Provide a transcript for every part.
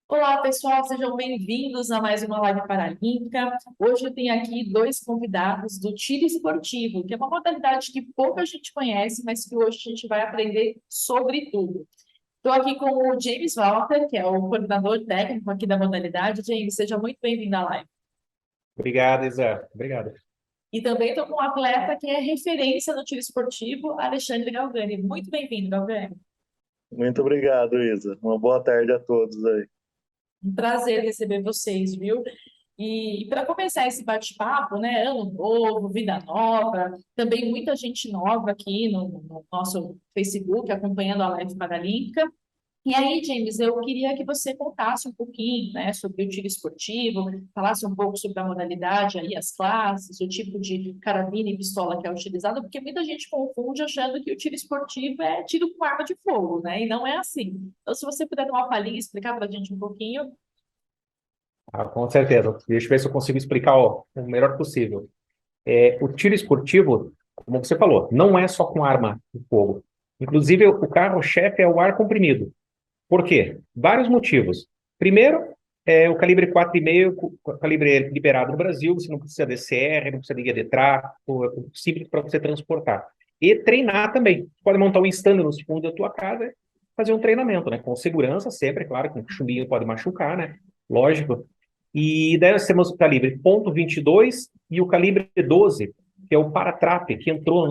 Olá, pessoal, sejam bem-vindos a mais uma live paralímpica. Hoje eu tenho aqui dois convidados do tiro esportivo, que é uma modalidade que pouca gente conhece, mas que hoje a gente vai aprender sobre tudo. Estou aqui com o James Walter, que é o coordenador técnico aqui da modalidade. James, seja muito bem-vindo à live. Obrigado, Isa. Obrigado. E também estou com um atleta que é referência no tiro esportivo, Alexandre Galvani. Muito bem-vindo, Galvani. Muito obrigado, Isa. Uma boa tarde a todos aí. Um prazer receber vocês, viu? E para começar esse bate-papo, né, ano novo, vida nova, também muita gente nova aqui no nosso Facebook acompanhando a Live Paralímpica. E aí, James, eu queria que você contasse um pouquinho, né, sobre o tiro esportivo, falasse um pouco sobre a modalidade, aí as classes, o tipo de carabina e pistola que é utilizado, porque muita gente confunde achando que o tiro esportivo é tiro com arma de fogo, né, e não é assim. Então, se você puder dar uma palhinha, explicar para a gente um pouquinho. Com certeza. Deixa eu ver se eu consigo explicar o melhor possível. O tiro esportivo, como você falou, não é só com arma de fogo. Inclusive, o carro-chefe é o ar comprimido. Por quê? Vários motivos. Primeiro, o calibre 4,5, o calibre liberado no Brasil, você não precisa de CR, não precisa de guia de tráfego, é simples para você transportar. E treinar também. Você pode montar um stand no fundo da tua casa e fazer um treinamento, né? Com segurança, sempre, claro, que um chumbinho pode machucar, né? Lógico. E daí nós temos o calibre .22 e o calibre 12, que é o Paratrap, que entrou no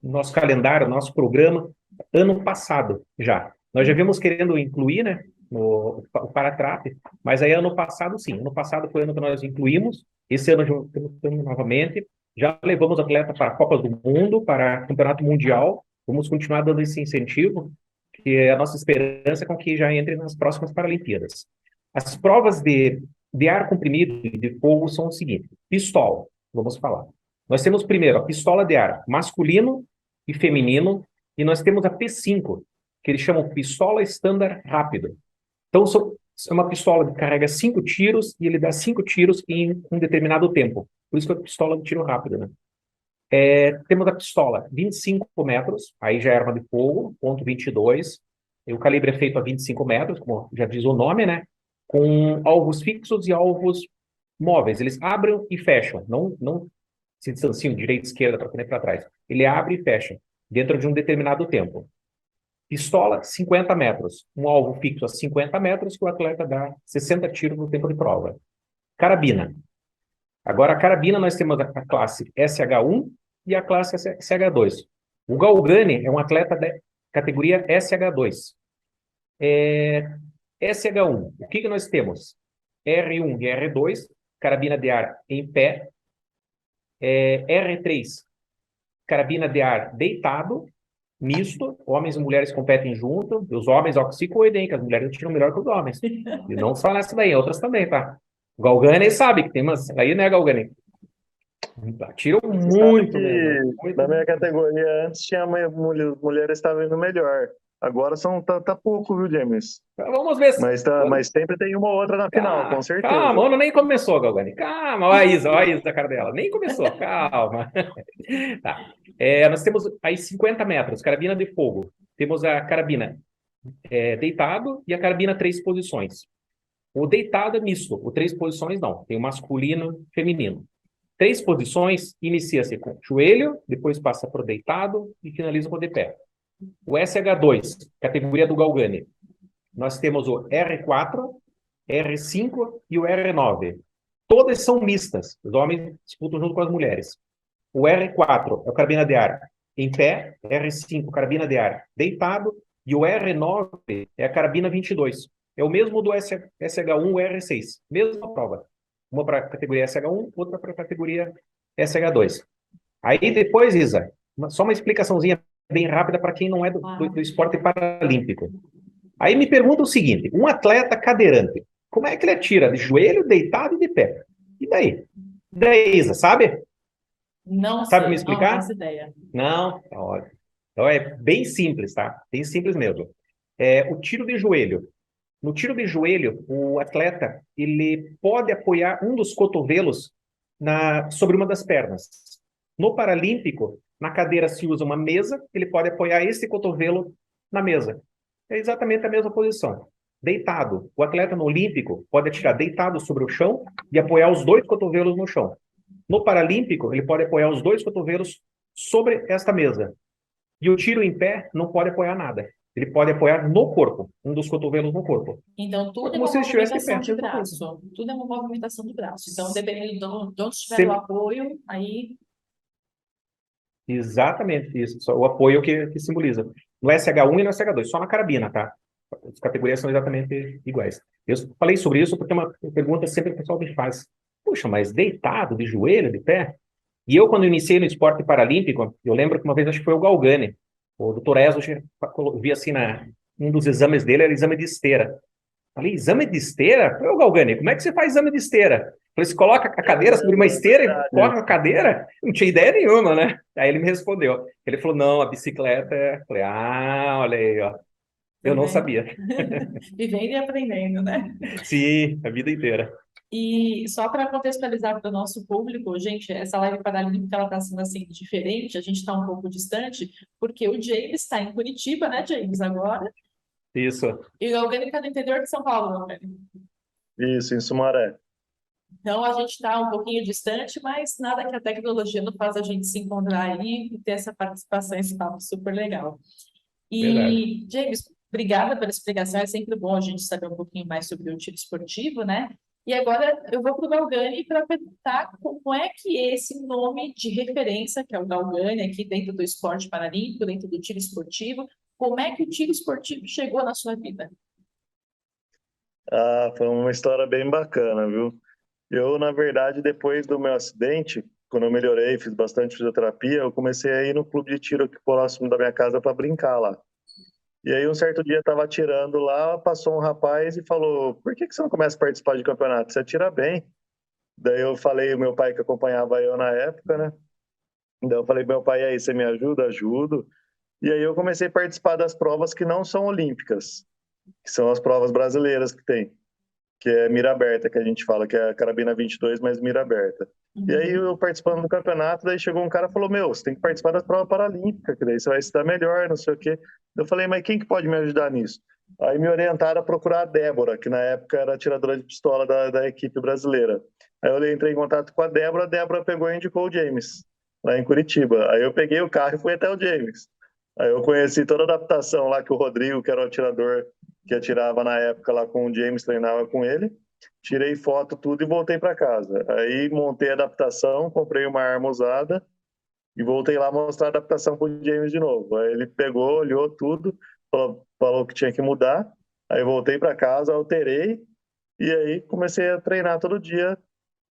nosso calendário, no nosso programa, ano passado já. Nós já vimos querendo incluir, né, o Paratrap, mas aí ano passado, sim. Ano passado foi o ano que nós incluímos. Esse ano já estamos novamente. Já levamos atleta para Copas do Mundo, para Campeonato Mundial. Vamos continuar dando esse incentivo, que é a nossa esperança com que já entre nas próximas Paralimpíadas. As provas de ar comprimido e de fogo são o seguinte: pistola, vamos falar. Nós temos primeiro a pistola de ar masculino e feminino, e nós temos a P5, que eles chamam pistola estándar rápido. Então, é uma pistola que carrega 5 tiros e ele dá 5 tiros em um determinado tempo. Por isso que é a pistola de tiro rápido, né? Temos a pistola 25 metros, aí já é arma de fogo, ponto 22. E o calibre é feito a 25 metros, como já diz o nome, né? Com alvos fixos e alvos móveis. Eles abrem e fecham, não se distanciam direita e esquerda para frente e para trás. Ele abre e fecha dentro de um determinado tempo. Pistola, 50 metros. Um alvo fixo a 50 metros que o atleta dá 60 tiros no tempo de prova. Carabina. Agora, a carabina, nós temos a classe SH1 e a classe SH2. O Galgani é um atleta da categoria SH2. SH1, o que nós temos? R1 e R2, carabina de ar em pé. R3, carabina de ar deitado, misto, homens e mulheres competem junto, e os homens ó, se cuidem, que as mulheres tiram melhor que os homens. E não só nessa daí, outras também, tá? O Galgani sabe que tem umas aí, né, Galgani? Tiram Você sabe muito mesmo. que Muito. na minha categoria antes tinha mulheres estavam indo melhor. Agora tá pouco, viu, James? Vamos ver. Mas sempre tem uma ou outra na final, com Calma, certeza. o ano nem começou, Galgani. Calma, olha a Isa da cara dela. Nem começou, calma. Tá. Nós temos aí 50 metros, carabina de fogo. Temos a carabina deitado e a carabina 3 posições. O deitado é misto, o 3 posições não. Tem o masculino e feminino. 3 posições inicia-se com joelho, depois passa para o deitado e finaliza com o de pé. O SH2, categoria do Galgani. Nós temos o R4, R5 e o R9. Todas são mistas. Os homens disputam junto com as mulheres. O R4 é o carabina de ar em pé, R5 carabina de ar deitado e o R9 é a carabina 22. É o mesmo do SH1 e R6. Mesma prova. Uma para a categoria SH1, outra para a categoria SH2. Aí depois, Isa, só uma explicaçãozinha bem rápida para quem não é do esporte paralímpico. Aí me pergunta o seguinte: um atleta cadeirante, como é que ele atira? De joelho, deitado e de pé? E daí? Daí, Isa, sabe? Não Sabe me sei, não explicar? faço ideia. Não? Tá ótimo. Então é bem simples, tá? Bem simples mesmo. O tiro de joelho. No tiro de joelho, o atleta ele pode apoiar um dos cotovelos sobre uma das pernas. No paralímpico, na cadeira se usa uma mesa, ele pode apoiar esse cotovelo na mesa. É exatamente a mesma posição. deitado. O atleta no olímpico pode atirar deitado sobre o chão e apoiar os dois cotovelos no chão. No paralímpico, ele pode apoiar os dois cotovelos sobre esta mesa. E o tiro em pé não pode apoiar nada. Ele pode apoiar no corpo, um dos cotovelos no corpo. Então, É tudo é como uma se ele estivesse de movimentação pé. de braço. Tudo é uma movimentação do braço. Então, dependendo de onde estiver o Sempre- apoio, aí Exatamente isso. Só o apoio que simboliza. No SH1 e no SH2, só na carabina, tá? As categorias são exatamente iguais. Eu falei sobre isso porque é uma pergunta sempre que o pessoal me faz. Puxa, mas deitado, de joelho, de pé? E eu, quando iniciei no esporte paralímpico, eu lembro que uma vez, acho que foi o Galgani, o doutor Ezo, vi assim, um dos exames dele era exame de esteira. Falei, exame de esteira? Ô, Galgani, como é que você faz exame de esteira? Falei, você coloca a cadeira sobre uma esteira e corre a cadeira? Não tinha ideia nenhuma, né? Aí ele me respondeu. Ele falou, não, a bicicleta é... Falei, olha aí, ó. Eu não também sabia. vivendo e aprendendo, né? Sim, a vida inteira. E só para contextualizar para o nosso público, gente, essa live paralímpica ela está sendo assim diferente, a gente está um pouco distante, porque o James está em Curitiba, né, James, agora, Isso. e o Galgani está no interior de São Paulo, né? Isso, em Sumaré. Então a gente está um pouquinho distante, mas nada que a tecnologia não faz a gente se encontrar aí e ter essa participação, esse papo super legal. Verdade. E, James, obrigada pela explicação. É sempre bom a gente saber um pouquinho mais sobre o tiro esportivo, né? E agora eu vou para o Galgani para perguntar como é que esse nome de referência, que é o Galgani, aqui dentro do esporte paralímpico, dentro do tiro esportivo, como é que o tiro esportivo chegou na sua vida? Ah, foi uma história bem bacana, viu? Eu, na verdade, depois do meu acidente, quando eu melhorei, fiz bastante fisioterapia, eu comecei a ir no clube de tiro aqui próximo da minha casa para brincar lá. E aí, um certo dia, estava atirando lá, passou um rapaz e falou: Por que você não começa a participar de campeonato? Você atira bem. Daí eu falei, o meu pai que acompanhava eu na época, né? Daí eu falei, meu pai, e aí, você me ajuda? Ajudo. E aí eu comecei a participar das provas que não são olímpicas, que são as provas brasileiras que tem, que é mira aberta, que a gente fala, que é a carabina 22, mas mira aberta. E aí Uhum. eu participando do campeonato, daí chegou um cara e falou, você tem que participar das provas paralímpicas, que daí você vai se dar melhor, não sei o quê. Eu falei, mas quem que pode me ajudar nisso? Aí me orientaram a procurar a Débora, que na época era atiradora de pistola da equipe brasileira. Aí eu entrei em contato com a Débora pegou e indicou o James, lá em Curitiba. Aí eu peguei o carro e fui até o James. Aí eu conheci toda a adaptação lá que o Rodrigo, que era o atirador que atirava na época lá com o James, treinava com ele. Tirei foto, tudo e voltei para casa. Aí montei a adaptação, comprei uma arma usada e voltei lá mostrar a adaptação para o James de novo. Aí ele pegou, olhou tudo, falou que tinha que mudar. Aí voltei para casa, alterei e aí comecei a treinar todo dia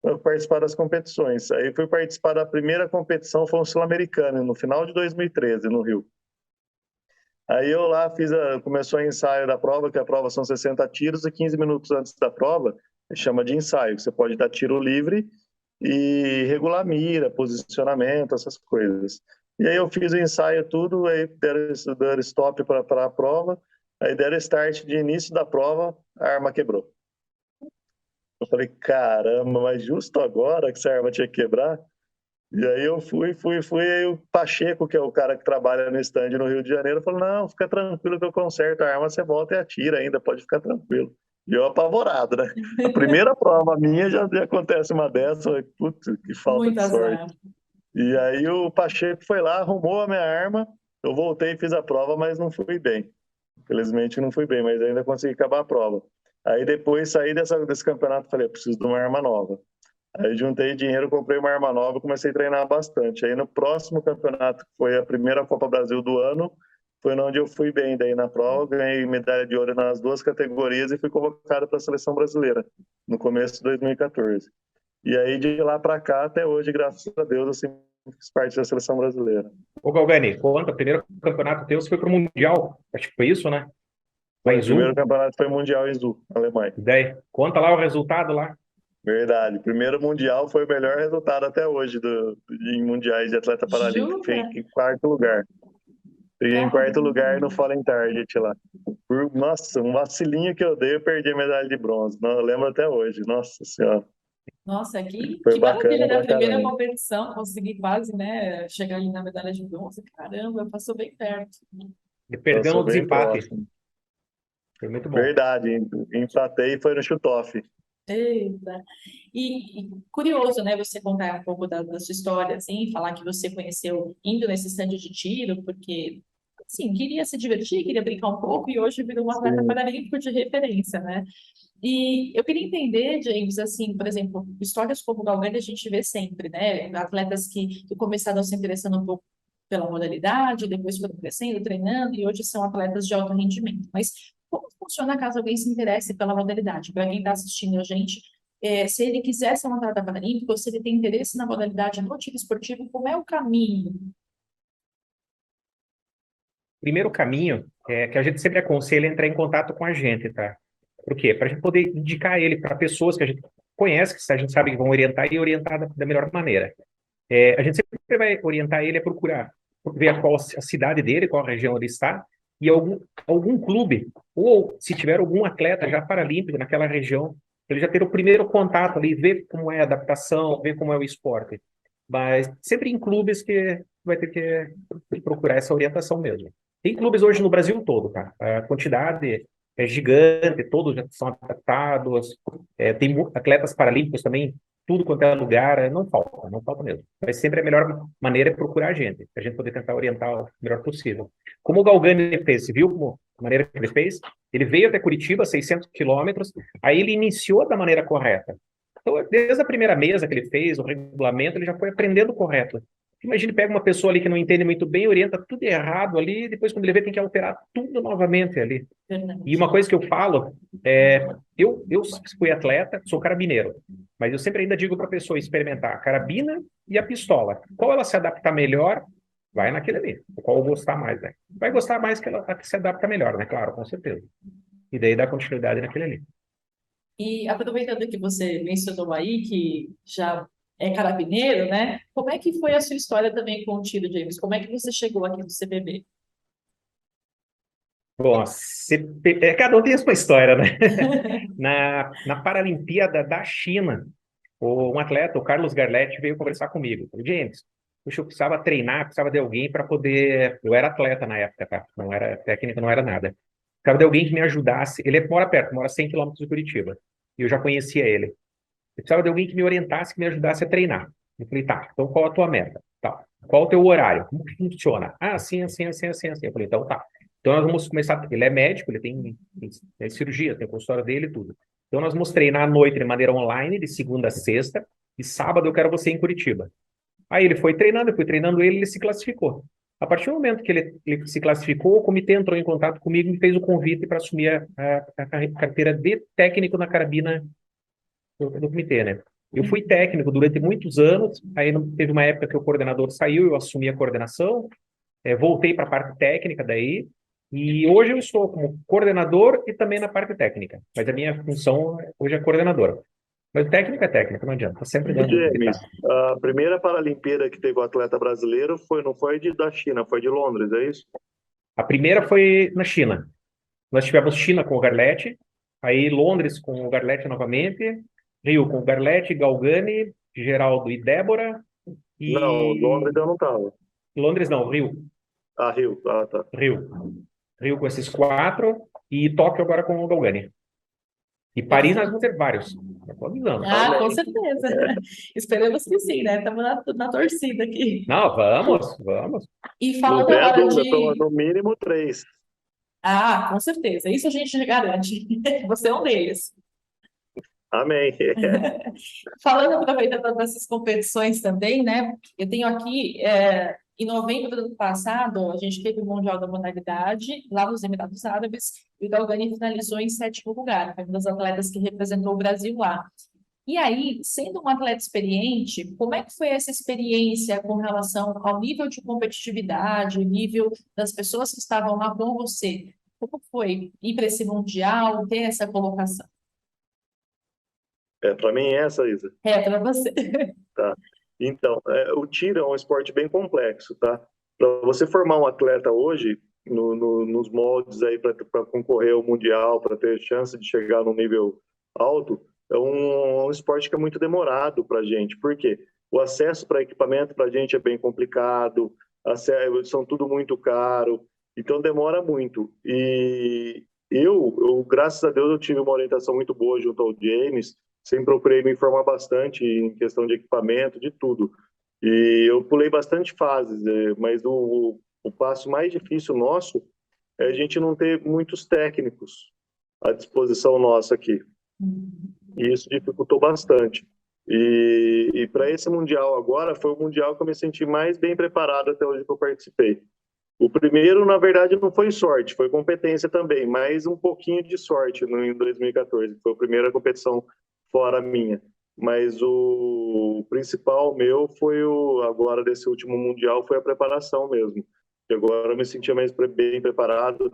para participar das competições. Aí fui participar da primeira competição, foi um Sul-Americano, no final de 2013, no Rio. Aí eu lá começou o ensaio da prova, que a prova são 60 tiros, e 15 minutos antes da prova, chama de ensaio. Você pode dar tiro livre e regular mira, posicionamento, essas coisas. E aí eu fiz o ensaio tudo, aí deram stop para a prova, aí deram start de início da prova, a arma quebrou. Eu falei, caramba, mas justo agora que essa arma tinha que quebrar? E aí eu fui, aí o Pacheco, que é o cara que trabalha no stand no Rio de Janeiro, falou, não, fica tranquilo que eu conserto a arma, você volta e atira ainda, pode ficar tranquilo. E eu apavorado, né? A primeira prova minha já acontece uma dessa, eu falei, putz, que falta Muito de sorte. azar. E aí o Pacheco foi lá, arrumou a minha arma, eu voltei e fiz a prova, mas não fui bem. Infelizmente não fui bem, mas ainda consegui acabar a prova. Aí depois saí desse campeonato, falei, preciso de uma arma nova. Aí juntei dinheiro, comprei uma arma nova e comecei a treinar bastante. Aí no próximo campeonato, que foi a primeira Copa Brasil do ano, foi onde eu fui bem daí na prova, ganhei medalha de ouro nas duas categorias e fui convocado para a seleção brasileira no começo de 2014. E aí de lá para cá até hoje, graças a Deus, assim, fiz parte da seleção brasileira. Ô, Galvani, conta, o primeiro campeonato teu, você foi pro Mundial. Acho que foi isso, né? Lá em O primeiro Zul. campeonato foi Mundial em Zul, Alemanha. Daí, conta lá o resultado lá. Verdade. Primeiro Mundial foi o melhor resultado até hoje em mundiais de atleta paralímpico. Jura? Fiquei em quarto lugar. Fiquei em quarto lugar no Caramba. Fallen Target lá. Nossa, um vacilinho que eu dei, eu perdi a medalha de bronze. Não, eu lembro até hoje. Nossa Senhora. Nossa, que, Foi que maravilha, bacana né? A pra primeira caramba. competição, conseguir quase, né, chegar ali na medalha de bronze. Caramba, passou bem perto. Ele perdeu Passou no bem desempate. próximo. Foi muito bom. Verdade, empatei e foi no shoot-off. Eita. E curioso, né, você contar um pouco da sua história, assim, falar que você conheceu indo nesse stand de tiro, porque, assim, queria se divertir, queria brincar um pouco, e hoje virou um atleta Sim. paralímpico de referência, né? E eu queria entender, James, assim, por exemplo, histórias como o Galvani a gente vê sempre, né? Atletas que começaram se interessando um pouco pela modalidade, depois foram crescendo, treinando, e hoje são atletas de alto rendimento. Mas como funciona caso alguém se interesse pela modalidade? Para quem está assistindo a gente, se ele quiser ser um atleta paralímpico, ou se ele tem interesse na modalidade no tiro esportivo, como é o caminho? Primeiro caminho é que a gente sempre aconselha entrar em contato com a gente, tá? Por quê? Para a gente poder indicar ele para pessoas que a gente conhece, que a gente sabe que vão orientar e orientar da melhor maneira. A gente sempre vai orientar ele a procurar ver qual a cidade dele, qual a região ele está, e algum clube, ou se tiver algum atleta já paralímpico naquela região, ele já ter o primeiro contato ali, ver como é a adaptação, ver como é o esporte. Mas sempre em clubes que vai ter que procurar essa orientação mesmo. Tem clubes hoje no Brasil todo, tá? A quantidade é gigante, todos já são adaptados. Tem atletas paralímpicos também, tudo quanto é lugar, não falta mesmo. Mas sempre a melhor maneira é procurar a gente poder tentar orientar o melhor possível. Como o Galgani fez, viu como a maneira que ele fez? Ele veio até Curitiba, 600 quilômetros, aí ele iniciou da maneira correta. Então, desde a primeira mesa que ele fez, o regulamento, ele já foi aprendendo correto. Imagina, pega uma pessoa ali que não entende muito bem, orienta tudo errado ali, e depois quando ele vê tem que alterar tudo novamente ali. E uma coisa que eu falo eu fui atleta, sou carabineiro, mas eu sempre ainda digo para a pessoa experimentar a carabina e a pistola. Qual ela se adapta melhor, vai naquele ali. Qual eu gostar mais, né? Vai gostar mais que ela a que se adapta melhor, né? Claro, com certeza. E daí dá continuidade naquele ali. E aproveitando que você mencionou aí que já é carabineiro, né? Como é que foi a sua história também com o tiro, James? Como é que você chegou aqui no CBB? Bom, cada um tem a sua história, né? Na Paralimpíada da China, um atleta, o Carlos Garletti, veio conversar comigo. Falei, James, puxa, eu precisava treinar, precisava de alguém para poder. Eu era atleta na época, tá? Não era técnico, não era nada. Precisava de alguém que me ajudasse. Ele mora perto, mora 100 quilômetros de Curitiba. E eu já conhecia ele. Eu precisava de alguém que me orientasse, que me ajudasse a treinar. Eu falei, tá, então qual a tua meta? Tá. Qual o teu horário? Como que funciona? Ah, assim, assim, assim, assim, assim. Eu falei, então tá. Então nós vamos começar. Ele é médico, ele tem cirurgia, tem o consultório dele e tudo. Então nós vamos treinar à noite de maneira online, de segunda a sexta, e sábado eu quero você em Curitiba. Aí ele foi treinando, eu fui treinando ele, ele se classificou. A partir do momento que ele se classificou, o comitê entrou em contato comigo e me fez o convite para assumir a carteira de técnico na carabina do comitê, né? Eu fui técnico durante muitos anos, aí teve uma época que o coordenador saiu, eu assumi a coordenação, voltei para a parte técnica daí, e hoje eu estou como coordenador e também na parte técnica, mas a minha função hoje é coordenadora. Mas técnica é técnica, não adianta, tá sempre dando o que tá. James, a primeira Paralimpíada que teve o atleta brasileiro não foi da China, foi de Londres, é isso? A primeira foi na China. Nós tivemos China com o Garlete, aí Londres com o Garlete novamente, Rio com o Garlete, Galgani, Geraldo e Débora, Não, e Londres eu não estava. Londres não, Rio. Ah, Rio, ah, tá. Rio com esses quatro, e Tóquio agora com o Galgani. E Paris nós vamos ter vários. Já tô avisando. Ah, com Amém. certeza. Esperamos que sim, né? Estamos na torcida aqui. Não, vamos. E Não falando tenha agora dúvida, são de. no mínimo 3. Ah, com certeza. Isso a gente garante. Você é um deles. Amém. Falando, aproveitando dessas competições também, né? Eu tenho aqui, em novembro do ano passado, a gente teve o Mundial da Modalidade lá nos Emirados Árabes, e o Galgani finalizou em sétimo lugar, foi um dos atletas que representou o Brasil lá. E aí, sendo um atleta experiente, como é que foi essa experiência com relação ao nível de competitividade, o nível das pessoas que estavam lá com você? Como foi ir para esse Mundial, ter essa colocação? Para mim é essa, Isa. É, para você. Tá. Então, o tiro é um esporte bem complexo, tá? Para você formar um atleta hoje, nos moldes aí para concorrer ao Mundial, para ter chance de chegar num nível alto, é um esporte que é muito demorado para a gente. Por quê? O acesso para equipamento para a gente é bem complicado, são tudo muito caro, então demora muito. E graças a Deus, eu tive uma orientação muito boa junto ao James, sempre procurei me informar bastante em questão de equipamento, de tudo. E eu pulei bastante fases, mas o passo mais difícil nosso é a gente não ter muitos técnicos à disposição nossa aqui. E isso dificultou bastante. E para esse Mundial agora, foi o Mundial que eu me senti mais bem preparado até hoje que eu participei. O primeiro, na verdade, não foi sorte, foi competência também, mas um pouquinho de sorte em 2014, que foi a primeira competição fora minha. Mas o principal meu foi agora desse último Mundial, foi a preparação mesmo. E agora eu me sentia mais bem preparado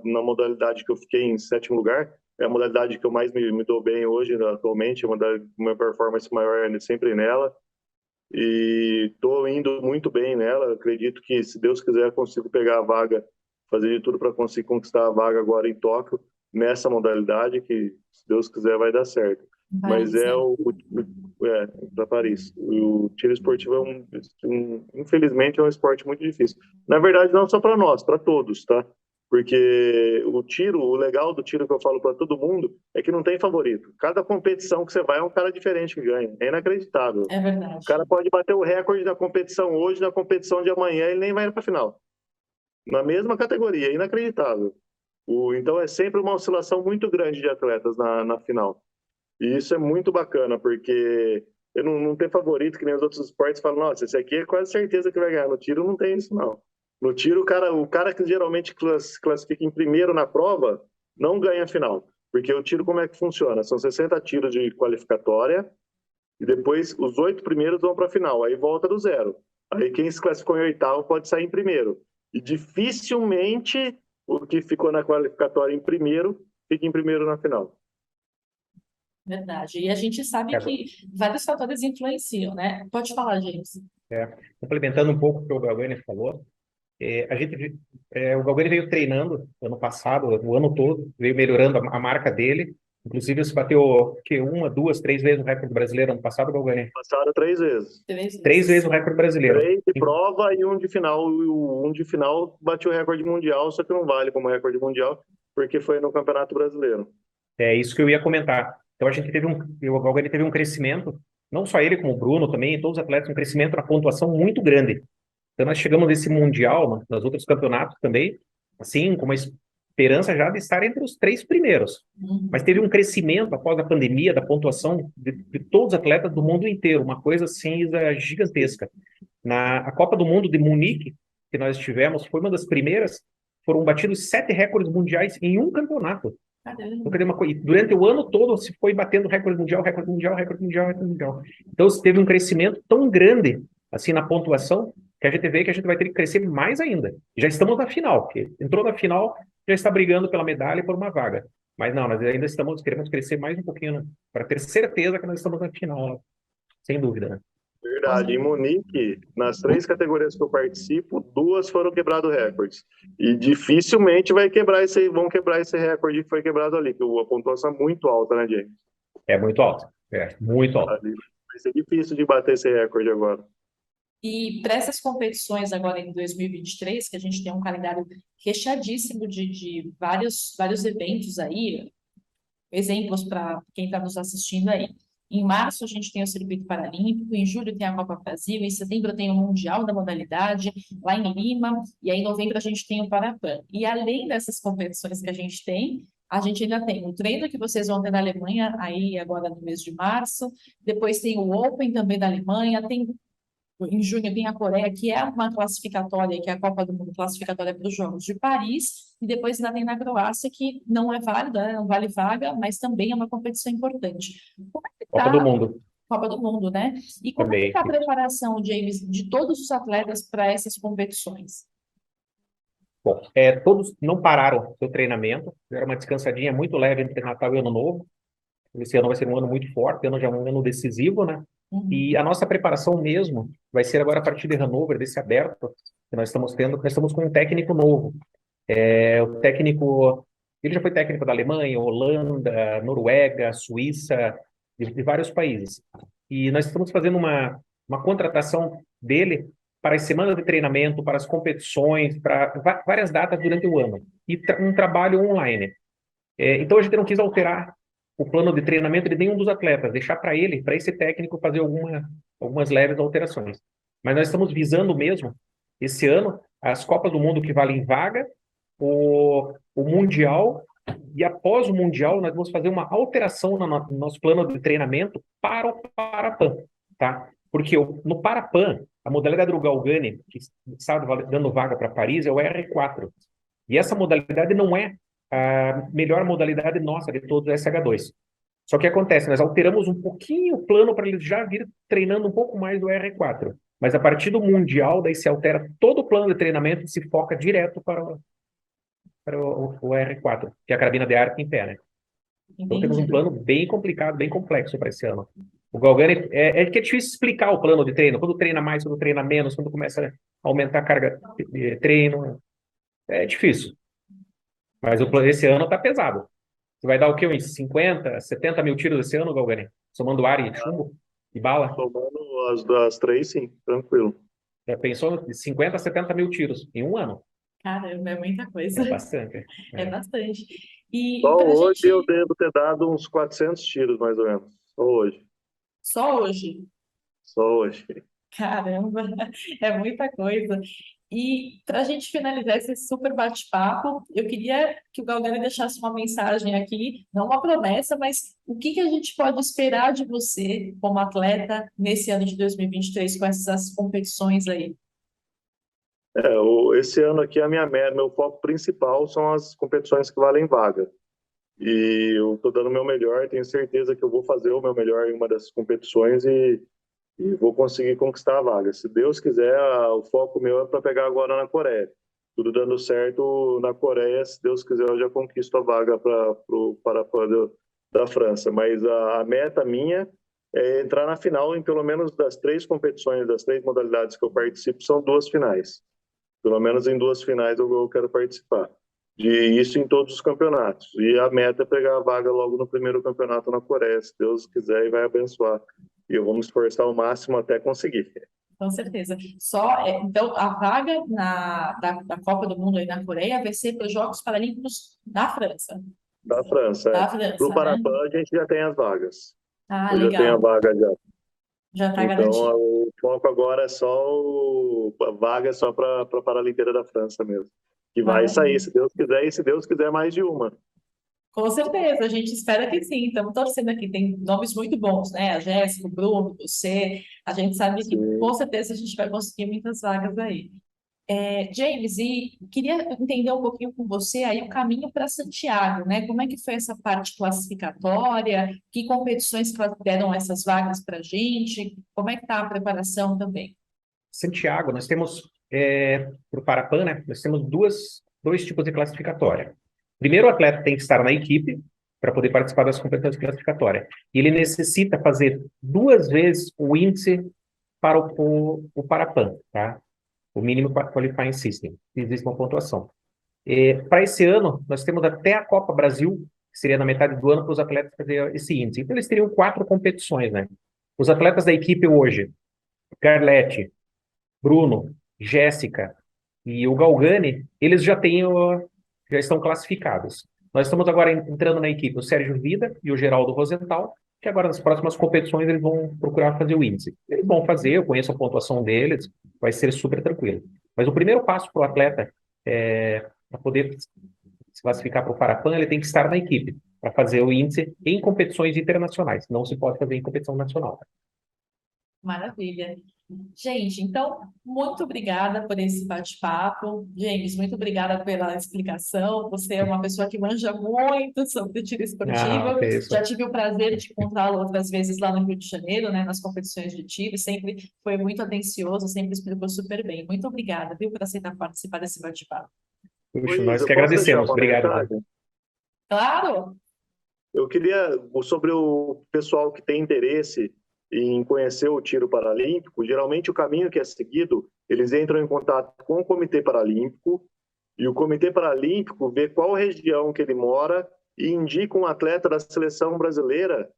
na modalidade que eu fiquei em 7º lugar. É a modalidade que eu mais me dou bem hoje, atualmente, é uma performance maior sempre nela. E estou indo muito bem nela. Acredito que, se Deus quiser, eu consigo pegar a vaga, fazer de tudo para conseguir conquistar a vaga agora em Tóquio, nessa modalidade, que, se Deus quiser, vai dar certo. Mas para Paris. O tiro esportivo infelizmente, é um esporte muito difícil. Na verdade, não só para nós, para todos, tá? Porque o legal do tiro que eu falo para todo mundo é que não tem favorito. Cada competição que você vai é um cara diferente que ganha. É inacreditável. É verdade. O cara pode bater o recorde da competição hoje, na competição de amanhã, ele nem vai para a final. Na mesma categoria, é inacreditável. Então é sempre uma oscilação muito grande de atletas na final. E isso é muito bacana, porque não tem favorito, que nem os outros esportes falam, nossa, esse aqui é quase certeza que vai ganhar. No tiro não tem isso, não. No tiro, o cara que geralmente classifica em primeiro na prova não ganha a final. Porque o tiro, como é que funciona? São 60 tiros de qualificatória e depois os 8 primeiros vão para a final. Aí volta do zero. Aí quem se classificou em oitavo pode sair em primeiro. E dificilmente o que ficou na qualificatória em primeiro fica em primeiro na final. Verdade. E a gente sabe que vários fatores influenciam, né? Pode falar, James. Complementando um pouco o que o Galgani falou, o Galgani veio treinando ano passado, o ano todo, veio melhorando a marca dele. Inclusive, você bateu uma, duas, 3 vezes o recorde brasileiro ano passado, Galgani? Passaram 3 vezes. 3 vezes o recorde brasileiro. 3 de prova e um de final. Um de final bateu o recorde mundial, só que não vale como recorde mundial, porque foi no Campeonato Brasileiro. É isso que eu ia comentar. Então, a gente o Galgani teve um crescimento, não só ele, como o Bruno também, todos os atletas, um crescimento na pontuação muito grande. Então, nós chegamos nesse Mundial, nos outros campeonatos também, assim, com uma esperança já de estar entre os 3 primeiros. Mas teve um crescimento após a pandemia da pontuação de todos os atletas do mundo inteiro, uma coisa assim gigantesca. A Copa do Mundo de Munique, que nós tivemos, foi uma das primeiras, foram batidos 7 recordes mundiais em um campeonato. Durante o ano todo se foi batendo recorde mundial, recorde mundial, recorde mundial, recorde mundial. Então, teve um crescimento tão grande assim na pontuação que a gente vê que a gente vai ter que crescer mais ainda. Já estamos na final, porque entrou na final, já está brigando pela medalha e por uma vaga. Mas não, nós ainda queremos crescer mais um pouquinho, né? Para ter certeza que nós estamos na final, né? Sem dúvida, né? Verdade. Em Munique, nas 3 categorias que eu participo, 2 foram quebrados recordes. E dificilmente vão quebrar esse recorde que foi quebrado ali, que a pontuação é muito alta, né, James? É muito alta. Muito alta. Vai ser difícil de bater esse recorde agora. E para essas competições agora em 2023, que a gente tem um calendário recheadíssimo de vários eventos aí, exemplos para quem está nos assistindo aí. Em março, a gente tem o Circuito Paralímpico, em julho tem a Copa Brasil, em setembro tem o Mundial da modalidade, lá em Lima, e aí em novembro a gente tem o Parapan. E além dessas competições que a gente ainda tem o treino que vocês vão ter na Alemanha, aí agora no mês de março, depois tem o Open também da Alemanha, em junho tem a Coreia, que é uma classificatória, que é a Copa do Mundo classificatória para os Jogos de Paris, e depois ainda tem na Croácia, que não é válida, não vale vaga, mas também é uma competição importante. Como é que tá? Copa do Mundo. Copa do Mundo, né? E como é que está a preparação, James, de todos os atletas para essas competições? Bom, todos não pararam seu treinamento, era uma descansadinha muito leve entre Natal e Ano Novo. Esse ano vai ser um ano muito forte, ano já é um ano decisivo, né? E a nossa preparação mesmo vai ser agora a partir de Hannover, desse aberto que nós estamos tendo. Nós estamos com um técnico novo. O técnico, ele já foi técnico da Alemanha, Holanda, Noruega, Suíça, de vários países. E nós estamos fazendo uma contratação dele para as semanas de treinamento, para as competições, para várias datas durante o ano. E um trabalho online. Então, a gente não quis alterar o plano de treinamento de nenhum dos atletas, deixar para ele, para esse técnico, fazer algumas leves alterações. Mas nós estamos visando mesmo, esse ano, as Copas do Mundo que valem vaga, o Mundial, e após o Mundial, nós vamos fazer uma alteração no nosso plano de treinamento para o Parapan, tá? Porque no Parapan, a modalidade do Galgani, que está dando vaga para Paris, é o R4. E essa modalidade não é a melhor modalidade nossa de todos, o SH2. Só que acontece, nós alteramos um pouquinho o plano para eles já vir treinando um pouco mais do R4. Mas a partir do Mundial, daí se altera todo o plano de treinamento e se foca direto para o R4, que é a carabina de arco em pé, né? Então temos um plano bem complicado, bem complexo para esse ano. O Galgani, que é difícil explicar o plano de treino. Quando treina mais, quando treina menos, quando começa a aumentar a carga de treino. É difícil. Mas esse ano está pesado. Você vai dar o quê? Uns 50, 70 mil tiros esse ano, Galgani? Somando ar e chumbo e bala? Somando as 3, sim, tranquilo. Já pensou em 50, 70 mil tiros em um ano? Caramba, é muita coisa. É bastante. É bastante. E Só pra hoje gente... eu devo ter dado uns 400 tiros, mais ou menos. Só hoje. Só hoje? Só hoje. Caramba, é muita coisa. E para a gente finalizar esse super bate-papo, eu queria que o Galgani deixasse uma mensagem aqui, não uma promessa, mas o que que a gente pode esperar de você como atleta nesse ano de 2023 com essas competições aí? Esse ano aqui, meu foco principal são as competições que valem vaga. E eu estou dando o meu melhor, tenho certeza que eu vou fazer o meu melhor em uma dessas competições e vou conseguir conquistar a vaga. Se Deus quiser, o foco meu é para pegar agora na Coreia. Tudo dando certo na Coreia, se Deus quiser, eu já conquisto a vaga para o Parapan da França. Mas a meta minha é entrar na final em pelo menos das 3 competições, das 3 modalidades que eu participo, são 2 finais. Pelo menos em 2 finais eu quero participar. E isso em todos os campeonatos. E a meta é pegar a vaga logo no primeiro campeonato na Coreia, se Deus quiser e vai abençoar. E eu vou me esforçar ao máximo até conseguir. Com certeza. Então, a vaga da Copa do Mundo aí na Coreia vai ser para os Jogos Paralímpicos da França. Da França, Da Para França, o né? Parapan, a gente já tem as vagas. Ah, Eu já tenho a legal. vaga já. Já está Então, garantido. o foco agora é só a vaga só para a Paralimpíada da França mesmo. Que vai sair, Maravilha. se Deus quiser, e se Deus quiser, mais de uma. Com certeza, a gente espera que sim. Estamos torcendo aqui. Tem nomes muito bons, né? A Jéssica, o Bruno, você. A gente sabe que com Sim. certeza a gente vai conseguir muitas vagas aí. James, e queria entender um pouquinho com você aí o caminho para Santiago, né? Como é que foi essa parte classificatória? Que competições que deram essas vagas para a gente? Como é que está a preparação também? Santiago, nós temos, para o Parapan, né? Nós temos dois tipos de classificatória. Primeiro, o atleta tem que estar na equipe para poder participar das competições classificatórias. E ele necessita fazer 2 vezes o índice para o Parapan, tá? O mínimo qualifying system. Existe uma pontuação. Para esse ano, nós temos até a Copa Brasil, que seria na metade do ano, para os atletas fazer esse índice. Então, eles teriam 4 competições, né? Os atletas da equipe hoje, Carlete, Bruno, Jéssica e o Galgani, eles já estão classificados. Nós estamos agora entrando na equipe o Sérgio Vida e o Geraldo Rosenthal, que agora nas próximas competições eles vão procurar fazer o índice. Eles vão fazer, eu conheço a pontuação deles, vai ser super tranquilo. Mas o primeiro passo para o atleta, para poder se classificar para o Parapan, ele tem que estar na equipe, para fazer o índice em competições internacionais. Não se pode fazer em competição nacional. Maravilha. Gente, então, muito obrigada por esse bate-papo. James, muito obrigada pela explicação. Você é uma pessoa que manja muito sobre tiro esportivo. Que isso. Já tive o prazer de encontrá-lo outras vezes lá no Rio de Janeiro, né, nas competições de tiro. Sempre foi muito atencioso, sempre explicou super bem. Muito obrigada, viu, por aceitar participar desse bate-papo. Puxa, Luiz, nós eu que posso deixar agradecemos. uma Obrigado. mensagem? Claro! Eu queria, sobre o pessoal que tem interesse em conhecer o tiro paralímpico, geralmente o caminho que é seguido, eles entram em contato com o Comitê Paralímpico e o Comitê Paralímpico vê qual região que ele mora e indica um atleta da seleção brasileira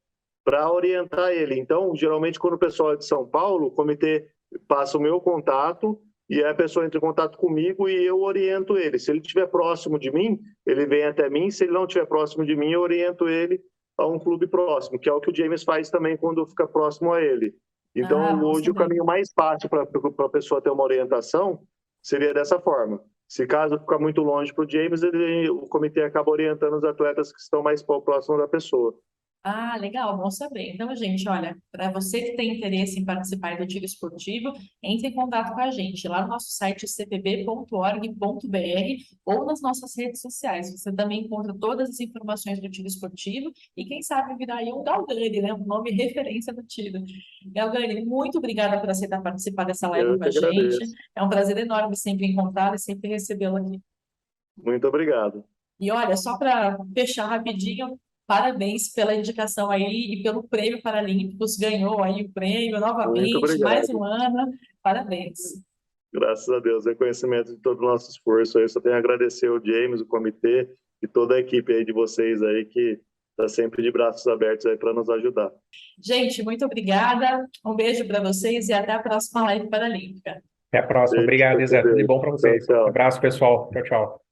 para orientar ele. Então, geralmente, quando o pessoal é de São Paulo, o Comitê passa o meu contato e a pessoa entra em contato comigo e eu oriento ele. Se ele estiver próximo de mim, ele vem até mim. Se ele não estiver próximo de mim, eu oriento ele a um clube próximo, que é o que o James faz também quando fica próximo a ele. Então, Bom hoje, o saber. caminho mais fácil para a pessoa ter uma orientação seria dessa forma. Se caso ficar muito longe para o James, o comitê acaba orientando os atletas que estão mais próximos da pessoa. Ah, legal, bom saber. Então, gente, olha, para você que tem interesse em participar do tiro esportivo, entre em contato com a gente lá no nosso site cpb.org.br ou nas nossas redes sociais. Você também encontra todas as informações do tiro esportivo e quem sabe virar aí um Galgani, né? Um nome referência do tiro. Galgani, muito obrigada por aceitar participar dessa live Eu com que a gente. agradeço. É um prazer enorme sempre encontrá-lo e sempre recebê-lo aqui. Muito obrigado. E olha, só para fechar rapidinho, parabéns pela indicação aí e pelo Prêmio Paralímpicos. Ganhou aí o prêmio Muito novamente, mais um obrigado. ano. Parabéns. Graças a Deus, reconhecimento de todo o nosso esforço aí. Só tenho a agradecer ao James, o comitê e toda a equipe aí de vocês aí que está sempre de braços abertos aí para nos ajudar. Gente, muito obrigada. Um beijo para vocês e até a próxima live paralímpica. Até a próxima. Obrigado, Isa. Tudo de bom para Tchau, vocês. tchau. Abraço, pessoal. Tchau, tchau.